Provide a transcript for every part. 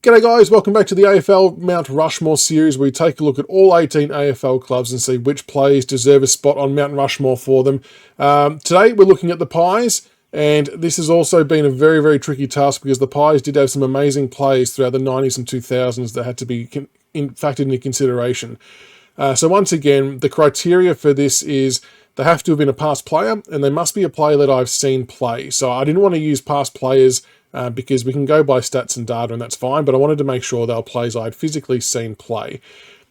G'day guys, welcome back to the AFL Mt Rushmore series where we take a look at all 18 AFL clubs and see which players deserve a spot on Mt Rushmore for them. Today we're looking at the Pies, and this has also been a very, very tricky task because the Pies did have some amazing players throughout the 90s and 2000s that had to be factored into consideration. So once again, the criteria for this is they have to have been a past player and they must be a player that I've seen play. So I didn't want to use past players because we can go by stats and data and that's fine, but I wanted to make sure they were players I'd physically seen play.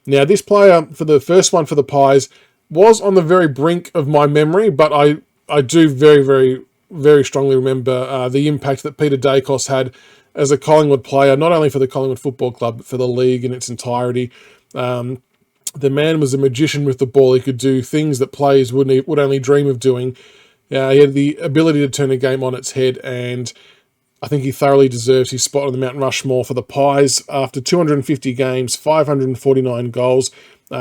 Now, this player, for the first one for the Pies, was on the very brink of my memory, but I do very, very, very strongly remember the impact that Peter Dacos had as a Collingwood player, not only for the Collingwood Football Club, but for the league in its entirety. The man was a magician with the ball. He could do things that players would only dream of doing. He had the ability to turn a game on its head, and I think he thoroughly deserves his spot on the Mt Rushmore for the Pies. After 250 games, 549 goals,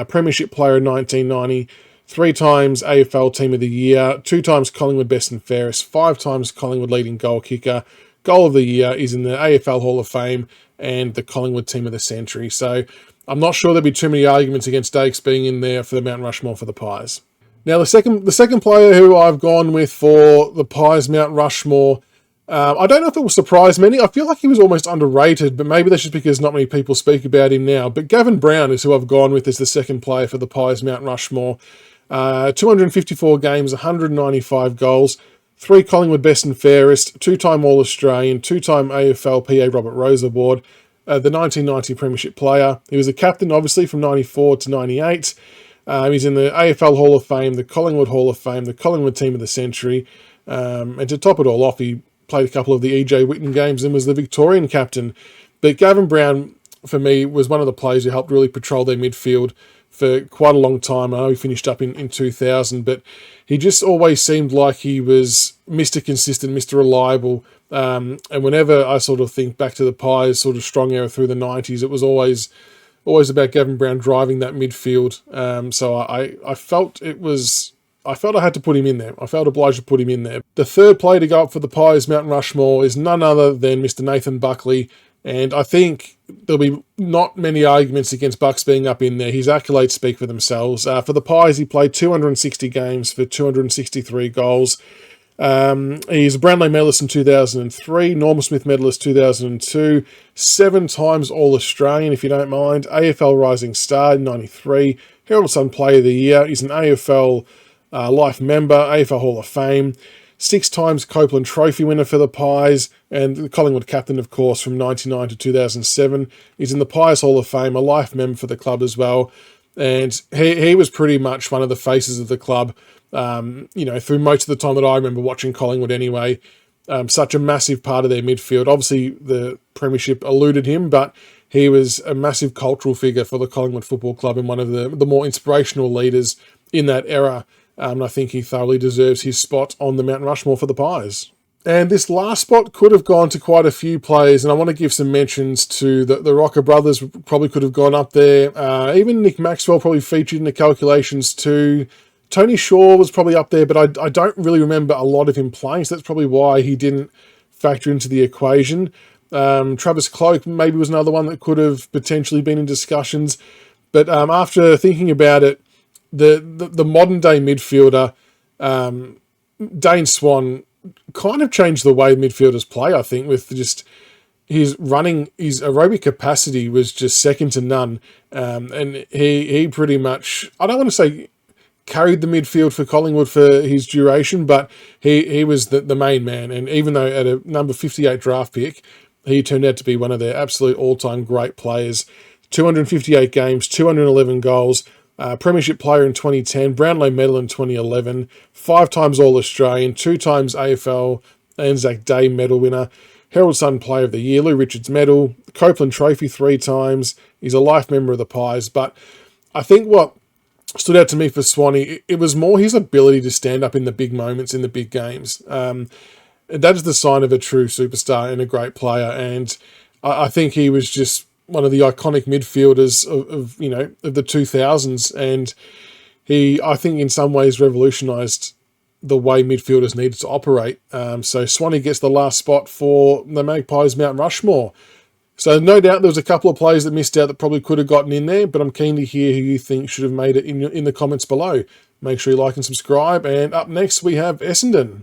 Premiership Player in 1990, 3 times AFL Team of the Year, 2 times Collingwood Best and Fairest, 5 times Collingwood Leading Goal Kicker. Goal of the Year is in the AFL Hall of Fame and the Collingwood Team of the Century. So I'm not sure there'll be too many arguments against Dakes being in there for the Mt Rushmore for the Pies. Now, the second player who I've gone with for the Pies Mt Rushmore, I don't know if it will surprise many. I feel like he was almost underrated, but maybe that's just because not many people speak about him now. But Gavin Brown is who I've gone with as the second player for the Pies Mt Rushmore. 254 games, 195 goals, 3 Collingwood Best and Fairest, 2-time All-Australian, 2-time AFL PA Robert Rose Award, the 1990 Premiership Player. He was a captain, obviously, from 94 to 98. He's in the AFL Hall of Fame, the Collingwood Hall of Fame, the Collingwood Team of the Century. And to top it all off, he played a couple of the E.J. Whitten games and was the Victorian captain. But Gavin Brown, for me, was one of the players who helped really patrol their midfield for quite a long time. I know he finished up in 2000, but he just always seemed like he was Mr. Consistent, Mr. Reliable. And whenever I sort of think back to the Pies sort of strong era through the 90s, it was always about Gavin Brown driving that midfield. So I felt I had to put him in there. I felt obliged to put him in there. The third player to go up for the Pies Mt Rushmore is none other than Mr. Nathan Buckley. And I think there'll be not many arguments against Bucks being up in there. His accolades speak for themselves. For the Pies, he played 260 games for 263 goals. He's a Brownlow medalist in 2003, Norman Smith medalist 2002, 7 times All-Australian, if you don't mind, AFL Rising Star in 93, Herald Sun Player of the Year. He's an AFL Life member, AFL Hall of Fame, 6 times Copeland Trophy winner for the Pies, and the Collingwood captain, of course, from 99 to 2007. He's in the Pies Hall of Fame, a life member for the club as well, and he was pretty much one of the faces of the club, through most of the time that I remember watching Collingwood anyway. Such a massive part of their midfield. Obviously, the Premiership eluded him, but he was a massive cultural figure for the Collingwood Football Club and one of the more inspirational leaders in that era. And I think he thoroughly deserves his spot on the Mt Rushmore for the Pies. And this last spot could have gone to quite a few players, and I want to give some mentions to the Rocker brothers. Probably could have gone up there. Even Nick Maxwell probably featured in the calculations too. Tony Shaw was probably up there, but I don't really remember a lot of him playing, so that's probably why he didn't factor into the equation. Travis Cloke maybe was another one that could have potentially been in discussions. But after thinking about it, the modern day midfielder, Dane Swan, kind of changed the way midfielders play, I think, with just his aerobic capacity was just second to none. And he pretty much, I don't want to say carried the midfield for Collingwood for his duration, but he was the main man. And even though at a number 58 draft pick, he turned out to be one of their absolute all-time great players. 258 games, 211 goals, Premiership Player in 2010, Brownlow Medal in 2011, 5 times All-Australian, 2 times AFL Anzac Day Medal winner, Herald Sun Player of the Year, Lou Richards Medal, Copeland Trophy 3 times. He's a life member of the Pies. But I think what stood out to me for Swanee, it was more his ability to stand up in the big moments, in the big games. That is the sign of a true superstar and a great player. And I think he was just one of the iconic midfielders of the 2000s, and he, I think, in some ways revolutionised the way midfielders needed to operate. So Swanee gets the last spot for the Magpies Mt Rushmore. So no doubt there was a couple of players that missed out that probably could have gotten in there, but I'm keen to hear who you think should have made it in the comments below. Make sure you like and subscribe. And up next we have Essendon.